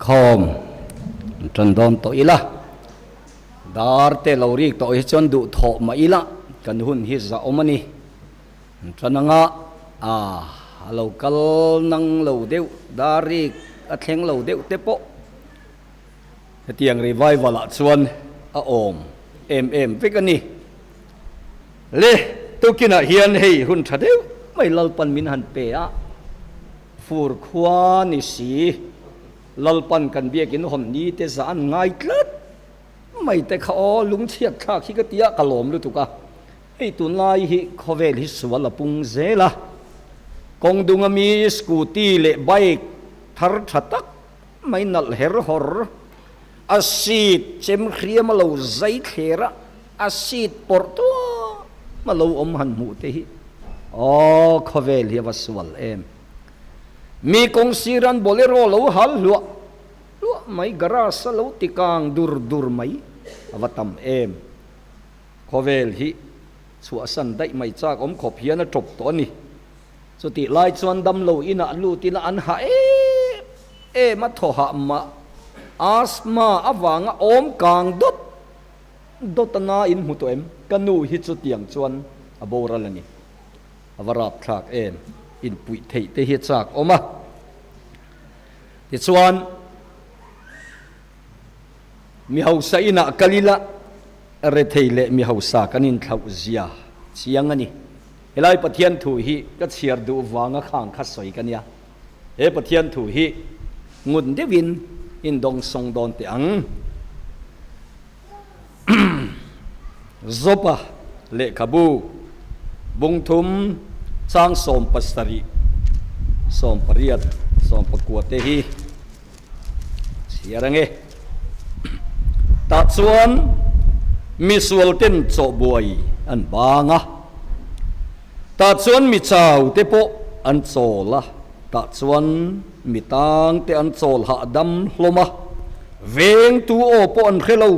คอมจนโดนตัวอีละดาร์เตลาริกตัวอีจนดูทอมาอีละกันหุ่นฮิซาอมานีจนงะเรากลนังเราเดียวดาริกอัดแข็งเราเดียวเตปโปเตียงรีไววละส่วนอมฟิกันนี่เล่ตุกินะเฮียนเฮหุ่นทัดเดียวไม่เล่าปันมินหันเปียฟูร์ควานิสีลลปันกันเบียกินหอมนี้แต่สารง่ายกลัดไม่แต่เขาลุงเชียดข้าขี้กะเตียกะหลอมรู้ตุกะไอ้ตุนลายฮิขเวลฮิสวลปุงเซละกงดุงมีสกูตี้เละไบค์ทาร์ทัตักไม่นัลเฮร์ฮอร์อาซีดเจมเครียมาเลวใจเทระอาซีดปอร์ตัวมาเลวอมหันมูเตหิขเวลฮิวัสวลมีกงซีรันโบเลโรเลวฮัลลัวไม่กระสเลวติกังดูร์ไม่อวตามขเวลฮิสวสันได้ไม่จากขบเฮียนจบตัวนี้สุดที่ไล่ชวนดำเลวอินะลูติละอันหามาทหะมาอาสมาอวังกางดตนาอินหุตัวกันนูฮิจุดยังชวนอโบราณนี่อวราบทากอินปุยเทเฮิจากมาที่ชวนมีเฮาสายนักกลิละเรเทเลมีเฮาสากันินเขาเสียเสียงนี่เฮลัยปะเทียนถูฮีก็เชียร์ดูวางข้างขัดสวยกันยาปะเทียนถูฮีงุนเดวินอินดงทรงดอนเตียงซบะเลขบูบุงทุมสร้างสมปัสตรีสมปริยัตสมประกวดเตฮีเสียรังตัดส่วนมีส่วนเต้นโจบวยอันบางตัดส่วนมีเจ้าเตโปอันโจละตัดส่วนมีตังเตอันโจลหาดำลมะเวงตูโอปอันเคลา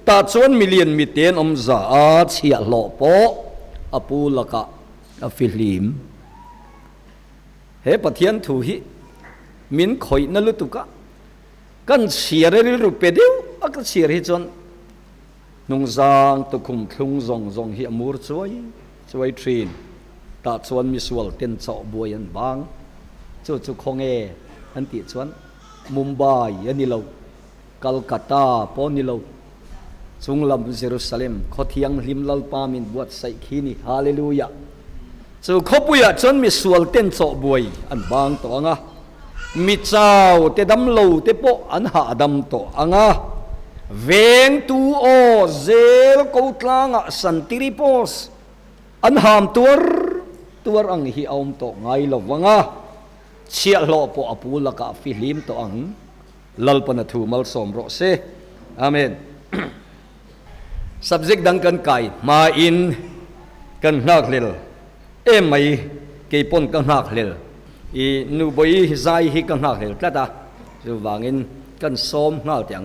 ตัดส่วนมีเลียนมีเตียนอมซาเชียหล่อปอปูละกะอฟิลิมปะเทียนถูหิมินคอยนั่นลุตุกะกันเชียร์ริรุปเปดิวก็เชียร์ฮิจนนุ่งจางตุคุมทุ่งจงฮิมูร์ช่วยทรีนตัดส่วนมีส่วนเต้นเจาะบวยอันบางจุคงอันติดส่วนมุมไบอันนี้เรากัลกัตตาปอนี่เราสุงลำเยรูซาเล็มขอเทียงริมลลปามินบวชใส่ขีนี่ฮาเลลูยาขบุยจนมีส่วนเต้นเจาะบวยอันบางตัวงะมิเจ้าเตดำโลเตโปอันหาดำตัวงะเวงตูโอเซลกูตลางสันติริโปสอันหามตัวอังฮิอมตัวไงลวังะเชียร์โลปอปูลกะฟิลิมตัวอังลลปนทูมัลสมรสอาเมน subject ดังกันไก่มาอินกันนักเลลไม่เกี่ยปนกันนักเลลอีนูบอยใจฮิกันนักเลลแต่ตาจะวางินกันสมนักอย่าง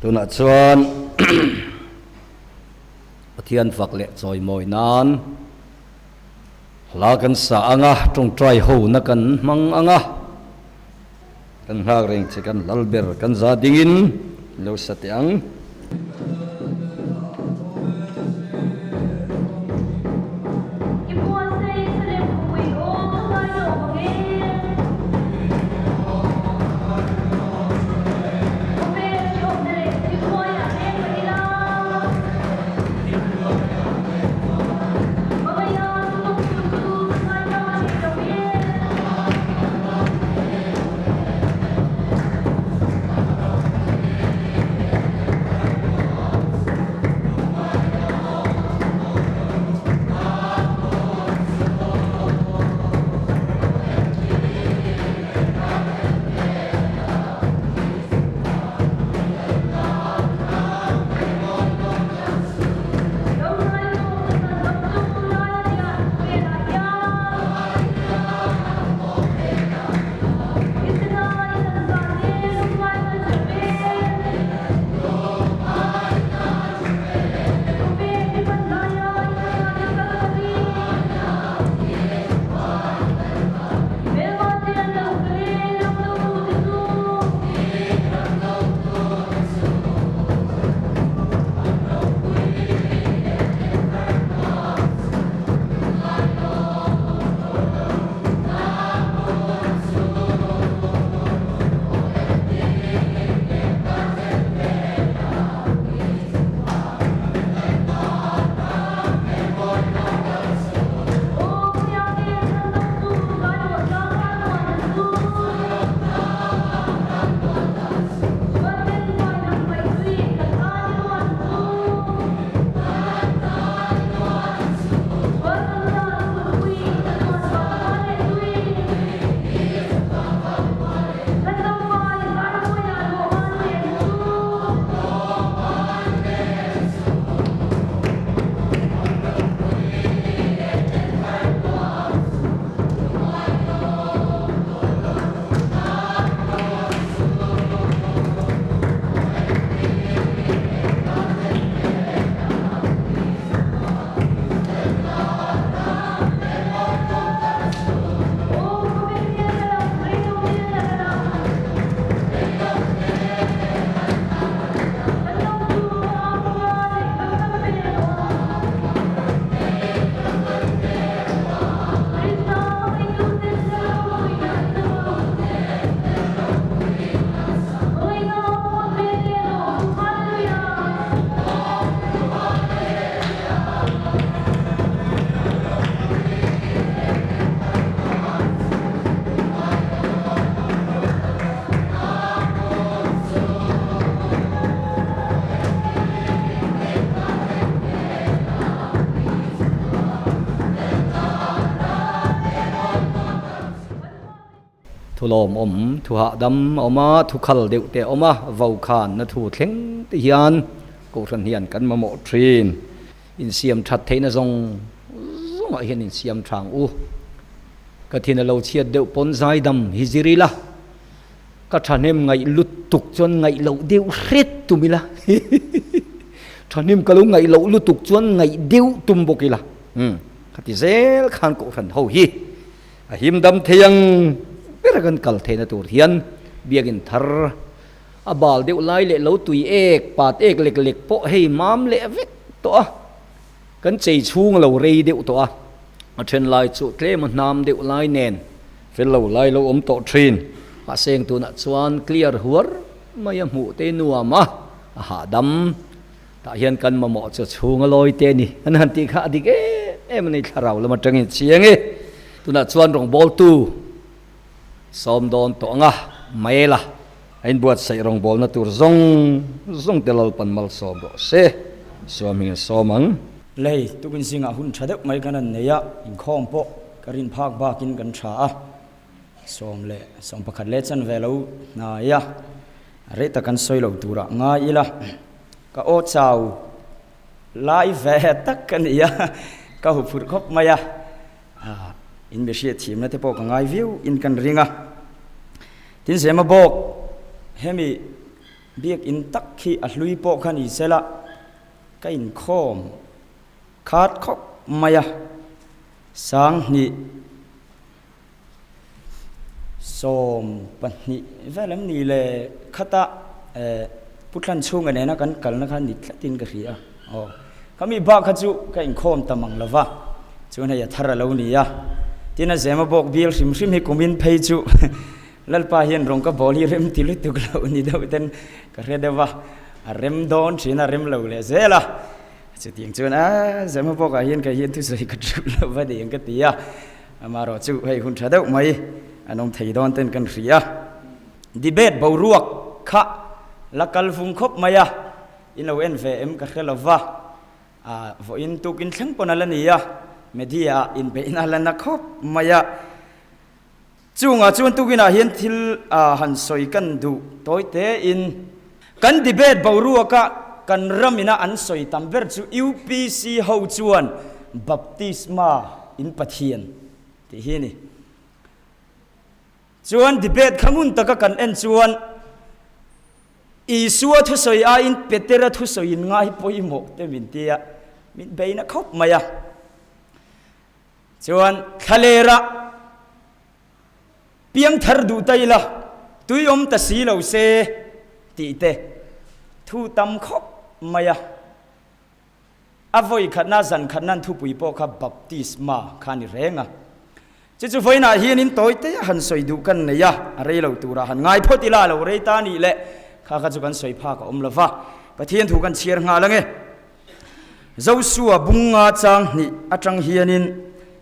tu na chuan Pathian phak le choi moi nan la kan sa anga tung trai ho na kan mang anga kan hak reng che kan lalber kan za dingin lo satyang thu lom thu hạ đâm oma thu khal đều te oma vào khan na thu theng te hian ko than hian kan ma mo trin in siam that theina zong zong hian in siam thang u ka thina lo chiat deuh pon zai dam hizirila ka thanem ngai lut tuk chon ngai lo deuh hret tumila thanem ka lo ngai lo lut tuk chon ngai deuh tum bokila khati zel khan ko than ho hi a him dam theyang peragan kal thena tur hian biagin thar abal deuh lai le lo tui ek pat ek lek lek po hei mam le vek to a kan chei chung lo rei deuh to a then lai chu tle ma nam deuh lai nen fel lo lai lo om to thin pa seng tu na chuan clear huar maya mu te nuama a ha dam ta hian kan ma mo chu chung loi te ni an han ti kha dik em nei tharau lama tangin chiang e tu na chuan rong bol tu som don to nga maela ain buat sai rong bol na tur zong telal pan mal som bo se soming somang lei tukin singa hun thadek mai kanan neya in khom po karin phak ba kin kan tha a som pakhat le chan velo na ya re ta kan soilo tura nga ila ka o chau lai ve tak kan ya ka hu phur khop maya in be she thim na te po ka ngai view in kan ringa tin sema bok hemi เบียกอินตักขี้อัลุยโปขันอีเสละก็อินคอมขาดคบมายะสังนี่สมปันนี่เวลานี่เลยขตะพุทธันช่วงอันนี้นะกันกันนะครับนิดตินกระเรียอ๋อเขามีบ้าขจุก็อินคอมตะมังละวะชวนให้ยาทาระเหล่านี้อ่ะที่นั่นเสียมาบอกเบียร์ชิมให้กุมินเพย์จุลัลปาเห็นรงกับบอลเร็มติลุตุกเหล่านี้เดาเป็นกระเรียดว่าเร็มโดนชินะเร็มเหล่าเลยเสียละจะเตียงชวนเสียมาบอกเห็นก็เห็นทุกสิ่งก็จุแล้วว่าเดียงก็ตีอ่ะมารอจุให้คุณชาเดาไหมอันนงไทยดอนเต้นกันเรียดีเบตบารวกขะลักกัลฟุงคบมายะอินเอาเอ็นเฟเอ็มก็เขลว่าว่าอินตุกินทั้งปนอะไรนี่อ่ะเมดีอาอินเบอินอะไรนักคบมายะจุงจวนตุกินเห็นทิลหันสอยกันดูตัวเตอินกันดีเบตบารวกะกันรำอินาอันสอยตัมเบอร์จู UPC เฮาจวนบัพติสมาอินปัทเทียนที่เห็นนี่จวนดีเบตขมุนตะกันเอ็นจวนอีสัวทุสอยอินเปเตระทุสอยง่ายปอยหมกเตมินเตียมินเบย์นักขบมายะจวนทะเลระเพียงทาร์ดูไตละตุยอมตัสีเหลาเซตีเตทูตำขบมายะอวัยขันนาจันขันนันทุปุยปอขับบัพติสมาขานิเรงะจู่ๆไฟน่าเฮียนินโตยเตะหันสอยดูกันเนี่ยอะไรเหล่าตัวหันง่ายพอดีละเราเรตานี่แหละข้าก็จะกันสอยผ้ากับอมละฟ้าประเทศถูกกันเชียร์งาละไงเจ้าสัวบุงงาจังนี่อาจังเฮียนิน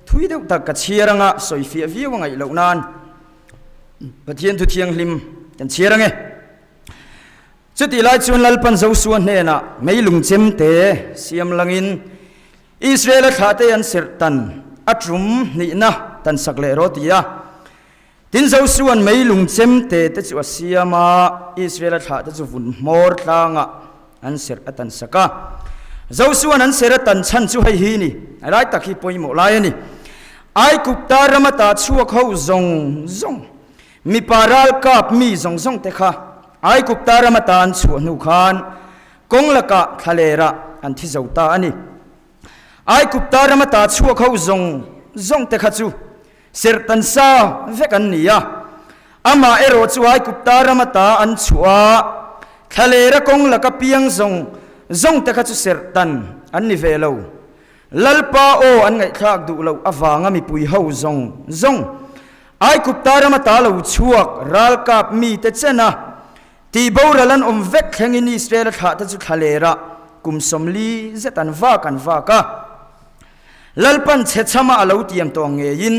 ทุยเด็กตะกัดเชียร์งาสอยเฟียว่าไงเหล่านานประเทศทุเทียงลิมกันเชียร์ไงจุดที่ไล่ชวนลัลปันเจ้าสัวเนี่ยนะไม่ลุงเจมเตะเสียมลังอินอิสราเอลขาเตยันเสรตันอัตรุมนี่นะตันสักเลโรตียาทินเจ้าส่วนไม่ลุงเจมเตแต่จัวเสียมาอิสราเอลขาแต่จัวฝุ่นมอร์ตางะอันเสรตันสักะเจ้าส่วนอันเสรตันฉันช่วยฮีนี่อะไรตักฮีปอยโมลายนี่ไอกุปตารมาตาชั่วเขาซงมีปาราลกับมีซงเตค่ะไอกุปตารมาตาอันชั่วนุขานกงละกะทะเลระอันที่เจ้าตาอันนี้ไอกุปตารมาตาชั่วเขาซงเตค่ะจูเสรตันซาเวกันนี่ยอามาเอโรจูไอกุปตารมาตาอันชั่วทะเลระกงละกะเปียงซงเตค่ะจูเสรตันอันนี้เวลาลัลปาโออันไงคลากดูเราอวางมีปุยเฮาซงไอกุปตารมาตาเราชั่วรัลกับมีเตเจนะตีบาวรันอมเวกแห่งอิสราเอลขาดจุดทะเลระกุมสมลีเจตันว่ากันว่ากะลัลปันเชชมาเราเตรียมตัวเงียิน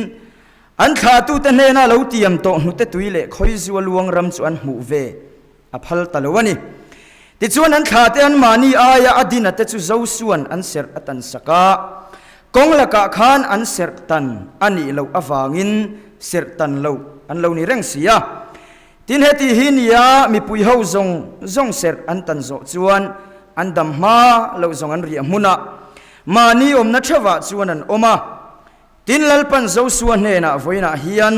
อันขาดตัวเตเนน่าเราเตรียมตัวนุเตตุยเล่คอยจัวลวงรำจวนหมู่เวอภัลตะลวนี่ติจวนอันขาดอันมานีอายาอดินเตจุเจ้าส่วนอันเสรตันสกากงละกะขานอันเสรตันอันนี้เราอวางินเสรตันเราอันเรานี่เร่งเสียทินเฮติหินยามีปุยเฮาซงเสรอันตันโจจวนอันดำมาเราซงอันเรียมุนะมานีอมนัชวะจวนอันอมาทินลัลปันเจ้าส่วนเนนะไว้นะเฮียน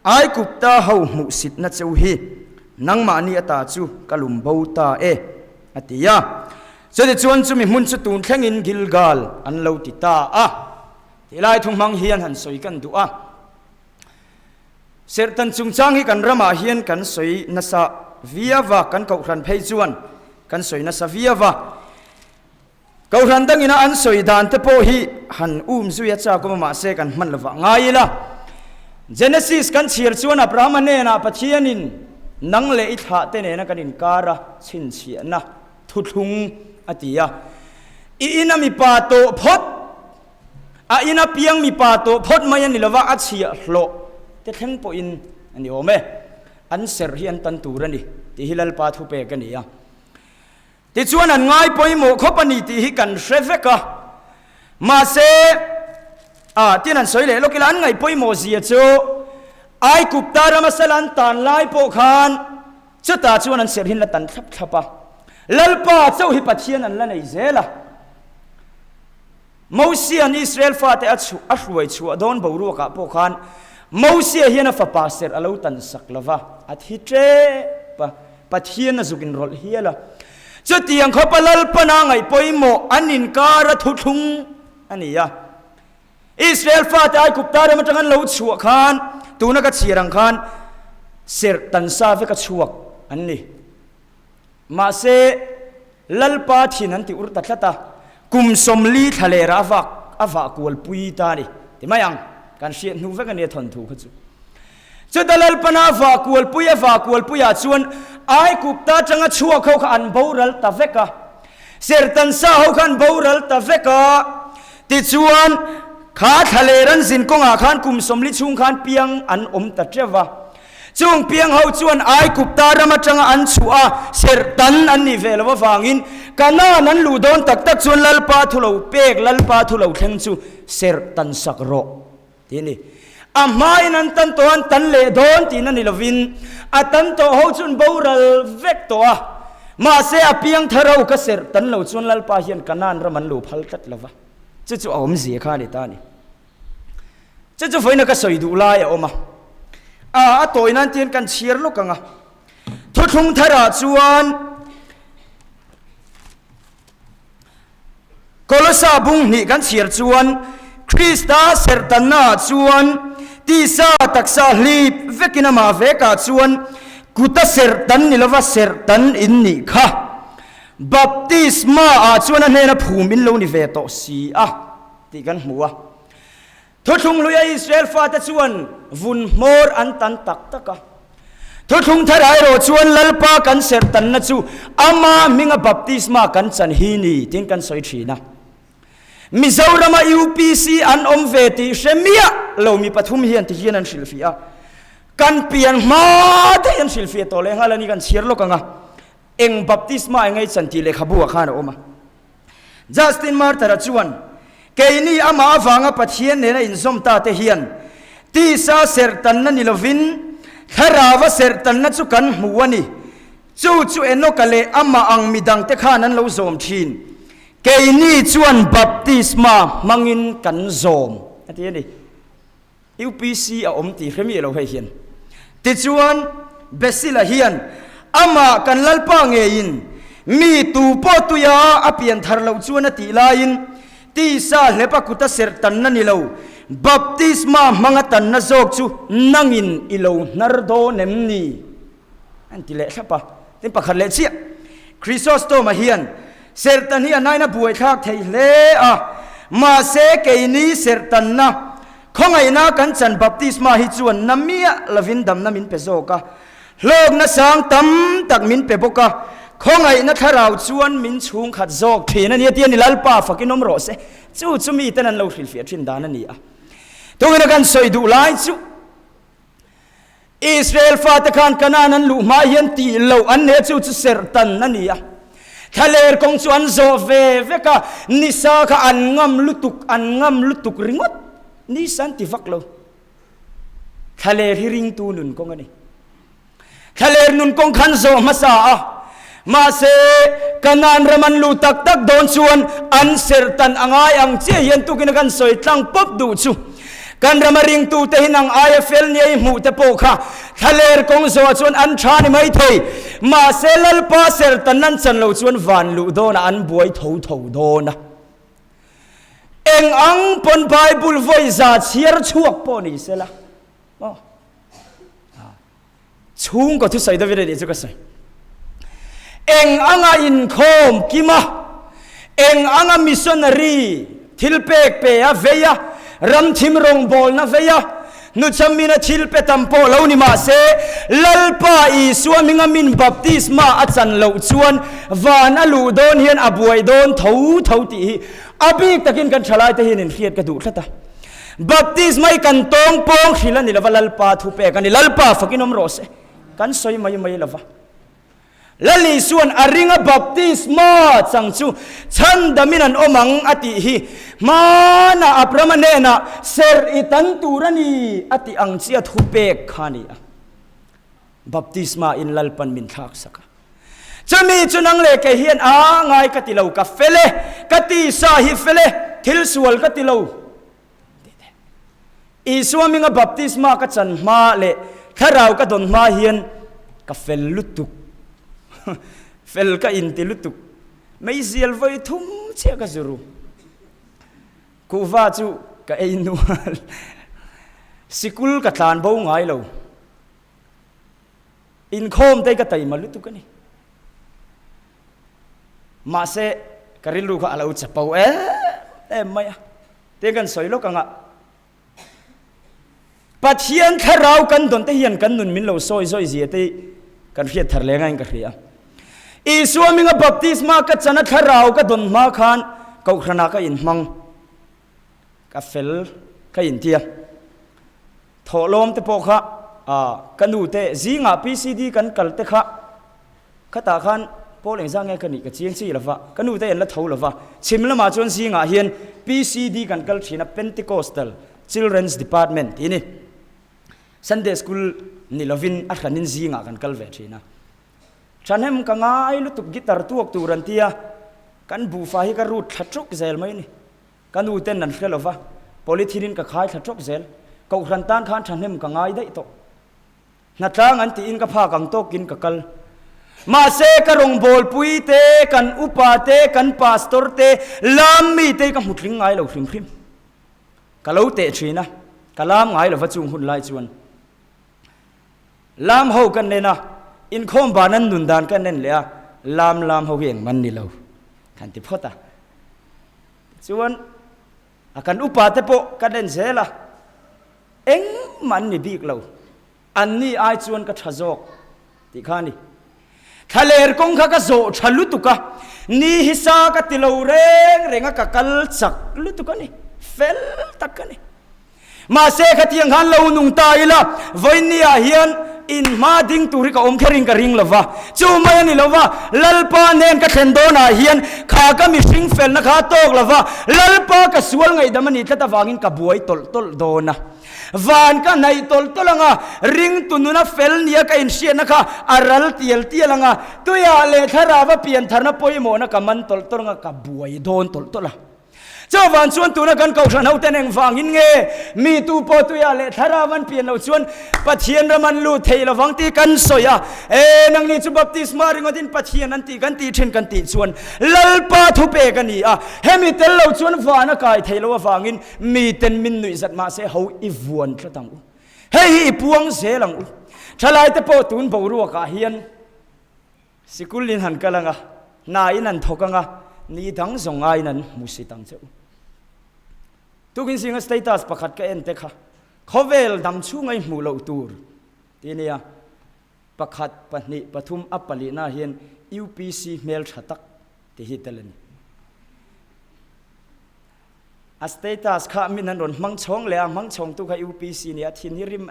ไอกุปตาเฮามุสิตนัเจ้าฮีนังมานีอตาจูกลุมบูตาอติยาจะได้ชวนจุมีมุนสุตูนแข่งอินกิลกาลอันเราติตาที่ไล่ทุ่งมังเฮียนหันสวยกันดูเสรตันจุงจางให้กันรมาเฮียนกันสวยนัสวิยาวะกันเกาขันเพยจวนกันสวยนัสวิยาวะเกาขันตั้งอินาอันสวยดานเตโพฮีหันซุยจ้าก็มาเสกันมันละวะง่ายละเจเนซิสกันเชียร์จวนอับราฮัมเนนะปะเทียนินนังเลอิทาเตเนนะกันอินการะชินเชียนะทุทุงอติยาอินามีปาโตพดอินาเปียงมีปาโตพดมายันนิลวะอัจฉริยะโลเตทั้งปอินอันนี้โอเมอันเสรฮีอันตันตูรันดิที่ฮิลลปาทุเปกันนี่ที่ชวนอันง่ายปอยโมขบปนิที่ฮิกันเชฟกะมาเซที่นั่นสวยเลยลูกหลานง่ายปอยโมเสียโจไอกุปตารมาสลันตันไล่ปกขานจุดตาชวนอันเสรหินละตันทับทับปะลัลปาเจ้าฮิปัทเทียนันละในเซละมูเซียนอิสราเอลฟาเตอัชรวยชัวโดนบารูกะปกขานมูเซียเฮียนฟ้าปาเสรอลาตันสักละวะอาทิตย์เจปะ ปัทเฮียนจุกินรถเฮียละจะเตียงเขาปลลปนางไงปอยโมอันนินการทุทุงอันนี้ยะอิสราเอลฟาตายกุบตาเรมันจังกันเราชัวขานตูนักเชียรังขานเสรตันซาเวกัชัวอันนี้มาเซลลปาทินันติอุรตัดละตากุมสมลีทะเลราฟักอฟากวลปุยตาดิที่ไม่ยังการเชียนูเวกันเนี่ยทนถูกขึ้นจะดลลปนาฟากวลปุยอาชวนไอ้กุบตาจังชัวเขาขันบูรัลตาเวกะเสรตันซาเขาขันบูรัลตาเวกะติชวนขาทะเลรันสินกงอาขันกุมสมลีชุงขันเปียงอันตัดเจวะจงเพียงเขาชวนไอ้กุบตารามาจังอันชัวเสรตันอันนี้เวลว่าฟังอินกันนั้นลูดอนตักชวนลลปาทุเลาเปกลลปาทุเลาเข่งจูเสรตันสักโรทีนี้อามาอินันตันตัวอันตันเลดอนที่นั่นนี่ละวินอัตันตัวเขาชวนบูรัลเวกตัวมาเสียเพียงเท่าเราก็เสรตันเราชวนลลปาเฮียนกันนั้นรามันลูพัลตัดละวะจะเอาเสียข้านี่ตานี่จะไฟนักสวยดูลายออกมาตัวนั้นเตียนกันเชียร์ลูกกังทุกทุงทาราชวนโคลสาบุงนี่กันเชียร์ชวนคริสตาเสรตันนาชวนที่ซาตักซาลีเวกินามาเวกาชวนกุตเสรตันนี่ละว่าเสรตันอินนี่ค่ะบัพติสมาชวนนั่นเองนะภูมินโลนิเวโตสีที่กันหัวทุกทุงลุยอิสราเอลฟาตชวนวุนมอร์อันตันตักตะกะทุกทุงทารายโรชวนลลปากันเสรตันนะจูอามามิงบัพติสมากันจันฮีนีทิ้งกันสอยชีนะมิซารามายูพีซีอันเวติเชมียเรามีปฐุมเฮียนที่เฮียนันศิลฟีกันเปลี่ยนมาที่ยันศิลฟีตัวเลยฮะแล้วนี่กันเชียร์โลกังเอ็งบัพติสมาเองไงสันติเลขบัวข้านะโอมาจัสตินมาร์ตระชวนเกนี่อามาฟังปัทเฮียนเนี่ยอินสมตาเตเฮียนที่ซาเสรตันนั่นนิลวินถ้าราวเสรตันนั่นจุกันหัวนี่จู่เอ็นโนกะเลอามาอังมิดังเตข้านั้นเราโจมทีนเกนี่ชวนบัพติสมามังินกันโจมอันที่นี่ยูพีซีอมตีเฟมีเราให้เฮียนติชวนเบสิลาเฮียนอามากันลัลปางเงินมีตูปอตุยาอเปียนทารเราชวนติลายินที่ซาเลปกุตเสรตันนั่นนี่เราบัพติสมามังตันนั่นโจกจูนั่งอินอิโลนาร์โดเนมนีอันที่เละใช่ปะที่ปะขัดเละเชียคริสโตสโตมาเฮียนเสรตันนี่นายน่ะบวยทักไทยเละมาเสกนี่เสรตันนะคงไอ้น่ากันจันบัพติสมาฮิจวนน้ำมีลวินดำน้ำมินเปโซกะโลกน่ะสังตั้มตักมินเปบกะคงไอ้นักข่าวชวนมินชุงขัดโจกทีนั่นเนี่ยเตียนนี่ลัลปาฟักกินนมโรเซจู่มีแต่นั้นเราฟิลฟิชินดานั่นนี่ตัวนี้กันสวยดูไลจู่อิสราเอลฟาตะกันกันนั้นลูมาเย็นตีเราอันเนี่ยจู่เสรตันนั่นนี่ทะเลกงชวนโซเวกะนิสาค่ะอันงำลุตุกริงดนิสันติฟักเราทะเลที่ริงตูนุนกงกันนี่ทะเลนุนกงขันโซมาซามาเสกันนันรามันลูตักโดนชวนอันเสรตันอ่างไออังเจียนตุกินกันสวยตั้งป๊บดูจูกันรามาริงตูเตหินังไอเฟลเนี่ยหมู่เตโปค่ะทะเลกงชวนอันชานี่ไม่เทมาเสลลปาเสรตันนั้นฉันเราชวนวันลูโดนอันบวยทูโดนเอ็งอังปนไบเบิลไว้จัดเชียร์ชั่วปนิเสละชุงก็ทุสัยดาวิดเดจุกสัยเอ็งอังอินโคมกิมาเอ็งอังมิสชันนารีทิลเปกเปียเวียรัมทิมรงบอลนะเวียนุชมินาทิลเปตัมโปลาวนิมาเซลัลปาอีสวมิงามินบัพติสมาอัจันลาวชวนวานอลูโดนเฮียนอบวยโดนทูตีอบีกตะกินกันฉลายตะเฮียนเขียดกระดูกละตาบัพติสไม่กันตองปองขิลันนี่ละวลัลปาทุเปกันนี่ลัลปาฟักินอมโรเซกันสอยไม่ละวะและลีส่วนอริงบัพติสมาจังจูฉันดามินันอมังอติฮีมานาอัปรมันเนนะเสรอิตันตูรันีอติอังเชียทุเปกขานีบัพติสมาอินลัลปันมินทักสักจะมีจุนังเลกเฮียนไงกติเลวกับเฟเลกติสาฮิเฟเลทิลสวลกติเลวอีสวามิงบัพติสมากัจันมาเลถ้าเราก็โดนมาเฮียนกับเฟลลุตุก fel ka in ti lutuk mai zial voi thum che ka zuru ku va chu ka ei nual sikul ka tlan bo ngai lo in khom te ka tai ma lutuk ani ma se karilu ka alau chapau mai te kan soilo ka nga pathian tharau kan don te hian kan nun min lo soi zia te kan riat thar lenga in ka ria isuaminga baptisma ka chana tharau ka don ma khan kau khrana ka in mang ka fel ka in tia tholom te pokha kanu te zinga pcd kan kal te kha khata khan poleng zang nge kani ka chiang chi lawa kanu te en la tho lawa chimla ma chon zinga hian pcd kan kal thina pentecostal children's department ini sunday school ni lovin a khanin zinga kan kal ve thina chanhem ka ngai lu tuk gitar tuak turan tia kan bu fa hi ka rut thatruk zel mai ni kanu ten nan khelawa polythene ka khai thatruk zel kau ran tan khan chanhem ka ngai dai to na tlang an ti in ka pha kang to kin ka kal ma se ka rong bol pui te kan upa te kan pastor te lam mi te ka mutling ngai lo hrim hrim ka lo te thina kalam ngai lo wa chung hun lai chuan lam ho kan ne na in khom banan nun dan kan nen le lam ho hieng man ni lo kan ti phota chuan akan upa te po kan den zela eng man ni bik lo an ni ai chuan ka thajok ti khani thaler kong kha ka zo thalu tuka ni hisa ka tilo renga ka kal chak lu tuka ni fel tak ni ma se kha tiang han lo nung ta ila voinia hian in ma ding turi ka om khering ka ring lova chu mai ni lova lalpa nen ka thlen do na hian kha ka mi sing fel na kha tok lova lalpa ka sual ngai damani thata wangin ka buai tol do na van ka nai tolanga ring tununa fel nia ka in sia na kha aral tielanga tuya le thara wa pian tharna poimo na ka man tolanga ka buai don tola cho van chuan tuna kan kau than ho teneng wangin nge mi tu po tuya le thara wan pian lo chuan pathian raman lu theila wangti kan soya nang ni chu baptisma ringodin pathian an ti kan ti then kan ti chuan lalpa thu pe kan ni hemi tel lo chuan wana kai theilo wangin mi ten min nui zat ma se ho i vuan tlatang u hei puang se lang u thalai te po tun bo ru ka hian sikulin han kalanga na inan thokanga ni dang zongai nan musitang cheu tukin singa status pakhat ka ente kha khovel dam chu ngai mu lo tur tinia pakhat pahni pathum apali na hian upc mel thatak ti hitalen a status kha minan ron mang chong le mang chong tu kha upc ni a thin hirim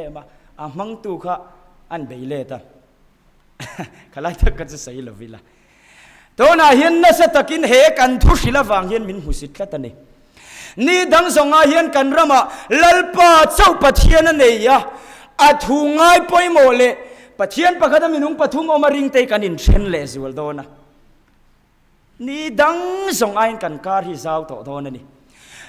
ema a mang tu kha an beile ta khalai tak ka cha sai lovila tona hian na sa takin he kan thu shila wang hian min husit tlatani ni dang zonga hian kan rama lalpa chau pathian nei ya athu ngai poimo le pathian pakhata minung pathum omaring te kan in thren le zual dona ni dang zonga in kan kar hi zau to dona ni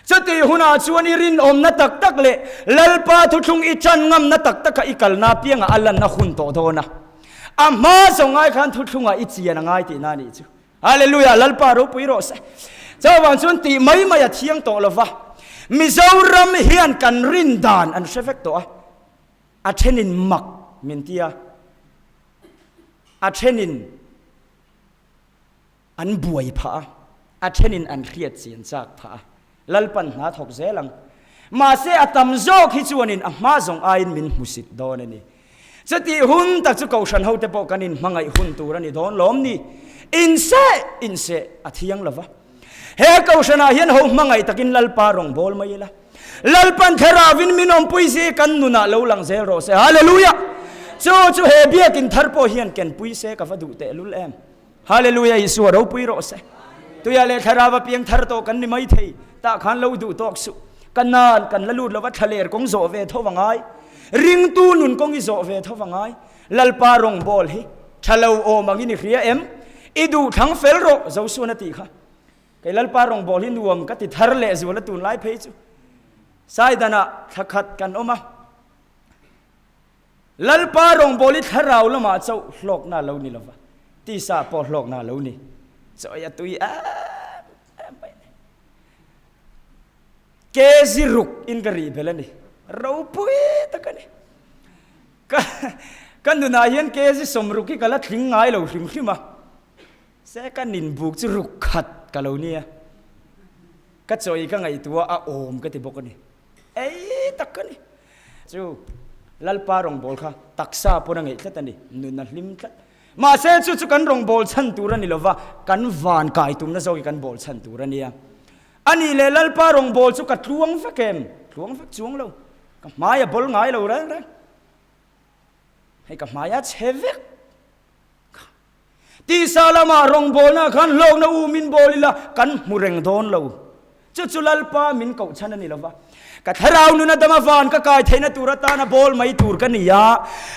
chati huna chuan irin om na tak le lalpa thu thung I chan ngam na tak ka ikal na pianga alan na hun to dona amma zonga khan thu thunga I chian ngai ti na ni chu hallelujah lalpa ro pui ro se chawan chun ti mai mai a thiang to lova mizoram hian kan rin dan an shefek to a thenin mak mintia a thenin an buai pha a thenin an riat chin chak pha lalpan na thok zelang ma se atam zo khi chuanin a ma zong ain min musit don ani chati hun tak chu kaushan ho te po kanin mangai hun turani don lom ni inse athiang lova he kaushana hian ho mangai takin lalpa rong bol mai la lalpan thera win minom puisi kan nuna lo lang zel ro se hallelujah chu he biakin tharpo hian ken puise ka vadu te lul em hallelujah isu ro pui ro se tu ya le thera wa piang thar to kan ni mai thei ta khan lo du tok su kanan kan lalut lova thaler kong zo ve thowangai ring tu nun kong I zo ve thowangai lalpa rong bol hi thalo o mangini khria em idu thang fel ro zo su na ti kha kai lalpa rong bol hi nuam ka ti thar le zuala tun lai phei chu sai dana thakhat kan oma lalpa rong bol hi tharau lama chau hlok na lo ni lova ตีสาปอดหลอกนาแล้วนี่จอยตุยไปเกซิรุกอินกรีเบลนี่เราปุยตะกันนี่กันดูนายเห็นเกซิสมรุกที่กันละทิ้งง่ายเราทิ้งขึ้นมาเสกันนินบุกจะรุกขัดกันเราเนี่ยก็จอยก็ไงตัวอาโอมก็ติบอกกันนี่ตะกันนี่จูลัลปารองบอลค่ะตักซาปนังไงตัดนี่นุนลิมตัดมาเซจูกันรองบอลชันตูรันนี่ละว่ากันวานกายตุ้มนั่นโซกันบอลชันตูรันเนี่ยอันนี้เลยลัลปารองบอลจูกัดลวงฟักเกมลวงฟักจวงเรากับมายาบอลง่ายเราเร่งให้กับมายาเชฟตีซาลามารองบอลนะขันโลกนะอูมินบอลละกันมุเรงโดนเราจุลัลปามินเก่าชันนี่ละว่ากัทราวนุนดมาฟานก็กายเทนตูรตานะบอลไม่ตูรกันนี่ยา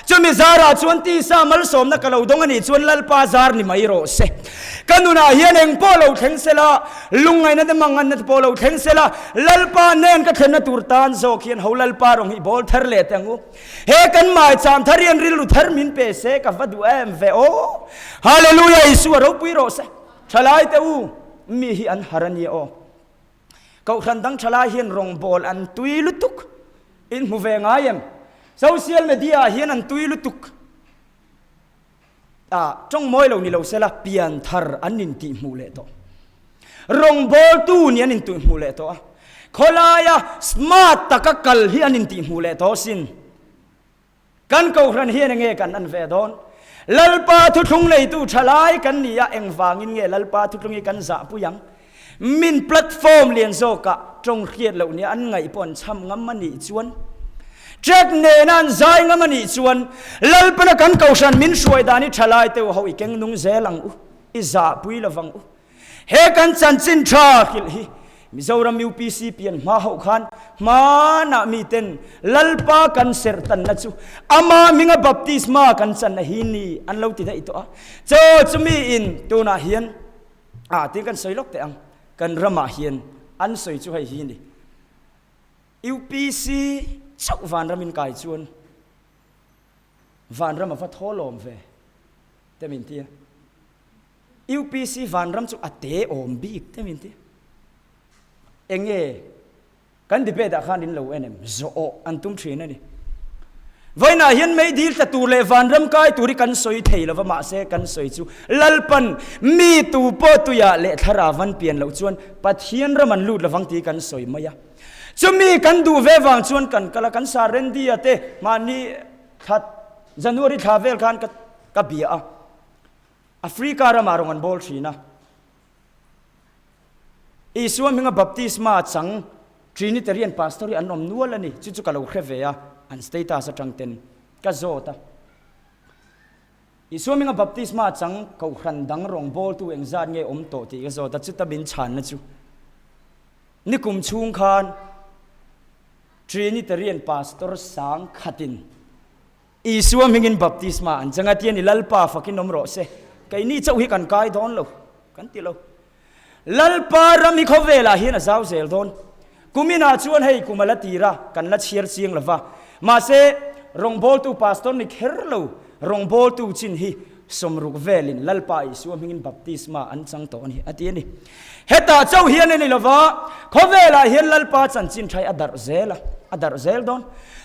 จมิซาราชวนตีซามัลสมนักเราดงนี่ชวนลัลปาซาร์นี่ไม่รอเซกันนุนาเฮียนเองพอเราเทงเซลาลุงไงนั่นมังงันนั่นพอเราเทงเซลาลัลปาเนนก็เทนตูรตานโซเขียนเขาลัลปารองฮีบอลทะเลตังกูเฮกันมาจามทะเรียนริลุทะมินเปเซกับวัดดูเวโอฮาเลลูยาอิสุวเราปุยรอเซชลายเตอูมีฮีอันฮารันเยโอเขาขันดังชลาเฮียนรองบอลอันตุยลุตุกอินมูเวงายมโซเชียลมีเดียเฮียนอันตุยลุตุกจงมวยเรานี่เราเสละเปลี่ยนทาร์อันนินติมูเลโตรองบอลตู้นี่อันนินติมูเลโตคนลายสมาร์ตตะกักลเฮียนนินติมูเลโตสินกันเขาขันเฮียนเงกันอันเวดอนลัลปาทุทุงเลยตู้ชลายกันนี่เอ็งฟังอินเงลัลปาทุทุงกันสะปุยังมินแพลตฟอร์มเลียนโซกะจงเขียนเหล่านี้อันไงปนช้ำงำมันนี่ชวนเจ็กเนนันใจงำมันนี่ชวนลัลปนักันเกาชันมินช่วยดานิชลายเตวเขาอีกเก่งนุ่งเซลังอิซาปุยละฟังเฮกันจันจินชาคิลฮีมิโซรามิวพีซีเปียนมาหกขันมาหน้ามีเต็นลัลปากันเสร์ตันนัดซูอามามิงบัพติสมากันจันนะฮินีอันเราติดไอตัวเจ้าจะมีอินตัวน่าเฮียนที่กันสวยลกแต่อังกันรำมาเฮียนอันสวยช่วยฮีนี่ยูพีซีชกวันรำมินกายชวนวันรำมาฟัดทอลมเวแต่มินทียูพีซีวันรำจุอัตเตอมบีกแต่มินทีเองกันดิเปดอาคารดินเหลวเอ็นเอ็มโซอันตุ้มทรีนั่นนี่วันน่ะเห็นไม่ดีแต่ตัวเลวันรำกายตัวที่กันสวยเทแล้วว่ามาเสกันสวยจูลัลปันมีตัวปอตัวยาเละทาราวันเปลี่ยนเหลวชวนปัทเฮียนรมันลูดละฟังตีกันสวยไหมยะจะมีกันดูเววังชวนกันกันละกันซาเรนดีเตมานี่ทัดจันวริทาเวลกันกับเบียแอฟริการามารงันบอลชีนะอีส่วนมิงบัพติสมาจังทรินิเตเรียนพาสตอรีอันนมนัวละนี่จุกันเราเครเวียอันสเตตัสจังเต็นก็โจตาอีส่วนมิงบัพติสมาจังเขาขันดังรองบอลตัวเองจานเงยอมโตตีก็โจตาจุดตะบินชันนะจูนี่กุมชุงคานทรินิเตเรียนพาสตอร์สังขัดินอีส่วนมิงบัพติสมาอันจังอาทิตย์นี่ลัลปาฟักินนมโรเซก็อินี่เจ้าหิกันกายดอนเรากันตีเราลัลปารามิขเวลาเฮียนสาวเซลดอนกุมินาชวนให้กุมาลตีระกันละเชียร์เสียงละว่ามาเซรองบอลตูพาสตอร์นี่เคร์ลูรองบอลตูจินฮีสมรุกเวลินลัลปาอิสวามิงบัพติสมาอันจังโตนี่อาทิตย์นี้เฮตาเจ้าเฮียนนี่ละว่าขเวลาเฮียนลัลปาจันจินใช้อดาร์เซลดอน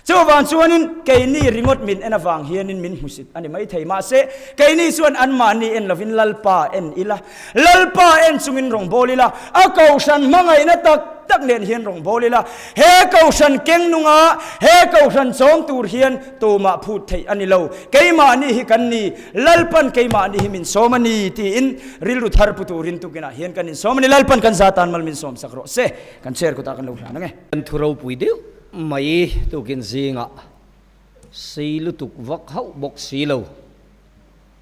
เจ้าวันชวนินเกนี่ริงดมินเอ็นฟังเฮียนินมินมุสิตอันนี้ไม่ไทยมาเซเกนี่ชวนอันมานี่เอ็นลวินลัลปาเอ็นอิละลัลปาเอ็นซุงินรองโบลิละอาเกาชันมังไงนะตักเนียนเฮียนรองโบลิละเฮเกาชันเก่งนุงาเฮเกาชันสองตูเฮียนตัวมาพูดไทยอันนี้เราเกมานี่ฮิกันนี่ลัลปันเกมานี่ฮิมินโซมันนี่ที่อินริลุทาร์ปุตูรินตุกินะเฮียนกันนี่โซมันนี่ลัลปันกันซาตานมัลมินโซมสักโรเซกันเชิญกุตากันลูกหลานนั่งไงกันทุเราปุยเดียวไม่ตุกินซีงะซีลุตุกวักเขาบกซีเรา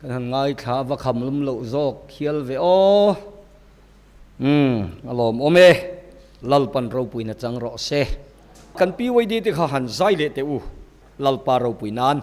กันง่ายขาวักคำลุ่มเหลวโจกเขียวเวโออารมณ์โอเมลัลปันเราปุยนะจังรอเซกันปีไว้ดีที่เขาหันใจเลเตอูลัลปาเราปุยนาน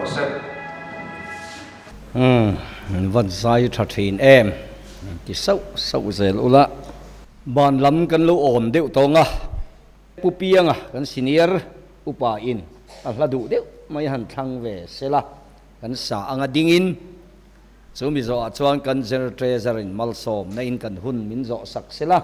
Joseph. Vật sai thật thìn em thì sâu dễ lũ lạ bàn lắm cần lũ ổn điệu tông à pu piang à cần senior upa in là đủ điệu mấy hẳn thăng về sẽ là cần xả ang ding in số mi zo chuan cần general treasurer in mal som na in cần hun min zo sak sẽ là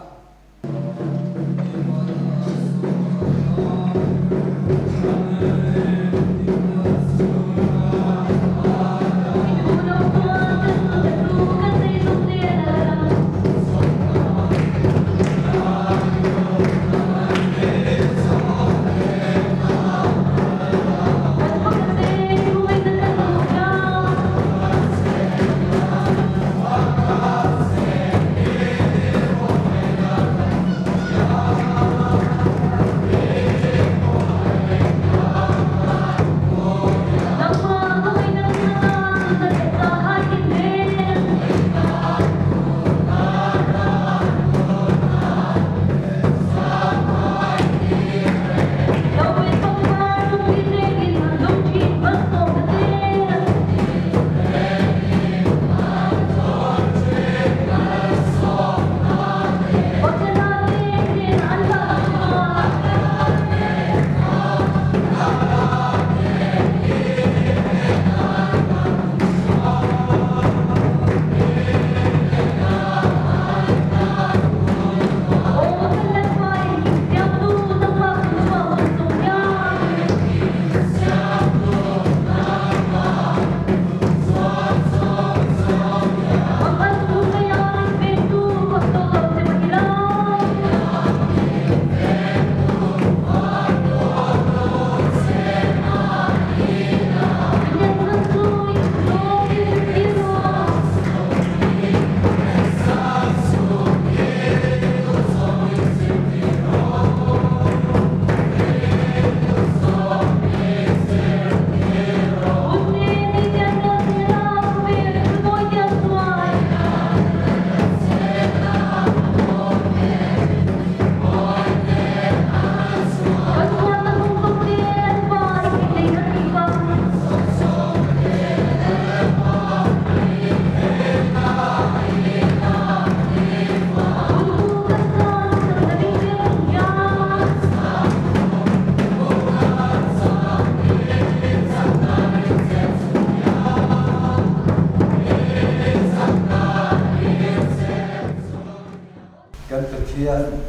kan tathian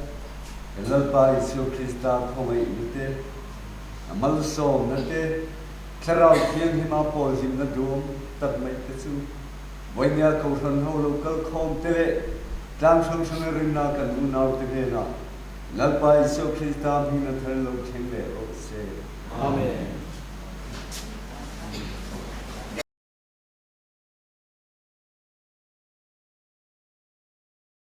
lalpa Isu Krista khongai ite amal som nate tharau thiang hima pol him na dum tat mai te chu voinya ko than ho local khom te tlang sang sang rin na kan u naw te he na lalpa Isu Krista mi na thar lo theng le o se Amen.